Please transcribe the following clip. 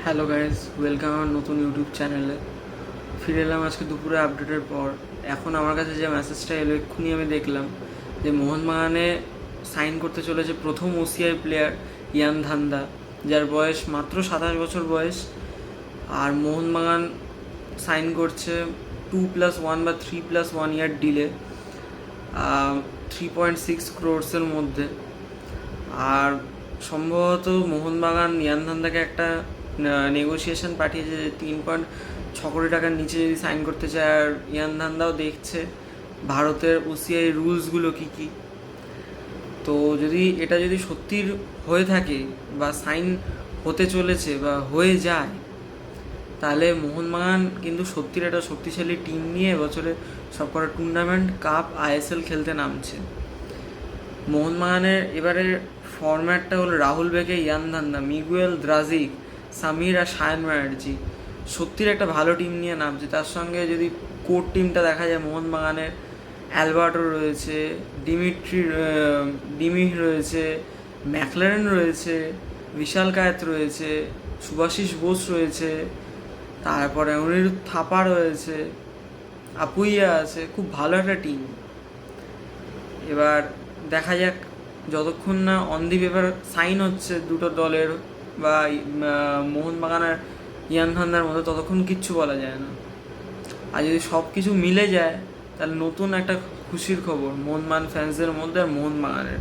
Hello guys, welcome আমার নতুন YouTube চ্যানেলে। ফিরে এলাম আজকে দুপুরে আপডেটের পর। এখন আমার কাছে যে মেসেজটা এলো এক্ষুনি আমি দেখলাম যে মোহনবাগানে সাইন করতে চলেছে প্রথম ওসিআই প্লেয়ার ইয়ান ধান্দা, যার বয়স মাত্র 27 বছর বয়স। আর মোহনবাগান সাইন করছে 2+1 বা 3+1 ইয়ার ডিলে 3.6 ক্রোর্সের মধ্যে। আর সম্ভবত মোহনবাগান ইয়ান ধান্দাকে একটা নেগোসিয়েশন পাঠিয়েছে যে 3.6 কোটি টাকার নিচে যদি সাইন করতে চায়। আর ইয়ান ধান্দাও দেখছে ভারতের ওসিআই রুলসগুলো কী কী। তো যদি সত্যির হয়ে থাকে বা সাইন হতে চলেছে বা হয়ে যায়, তাহলে মোহনবাগান কিন্তু সত্যির একটা শক্তিশালী টিম নিয়ে এবছরে সবকটা টুর্নামেন্ট, কাপ, আইএসএল খেলতে নামছে। মোহনবাগানের এবারের ফরম্যাটটা হলো রাহুল বেকে, ইয়ান ধান্দা, মিগুয়েল দ্রাজিক, সামির আর সায়ন ব্যানার্জি। সত্যির একটা ভালো টিম নিয়ে নামছে। তার সঙ্গে যদি কোর টিমটা দেখা যায়, মোহনবাগানের অ্যালবার্টো রয়েছে, ডিমিহ রয়েছে, ম্যাকলারেন রয়েছে, বিশাল কায়েত রয়েছে, সুভাশিস বোস রয়েছে, তারপরে অনিরুদ্ধ থাপা রয়েছে, আপুইয়া আছে। খুব ভালো একটা টিম। এবার দেখা যাক, যতক্ষণ না অন দি পেপার সাইন হচ্ছে দুটো দলের বা মোহনবাগান আর ইয়ান ধান্দার মধ্যে, ততক্ষণ কিচ্ছু বলা যায় না। আর যদি সব কিছু মিলে যায়, তাহলে নতুন একটা খুশির খবর মোহনবাগান ফ্যান্সদের মধ্যে আর মোহনবাগানের।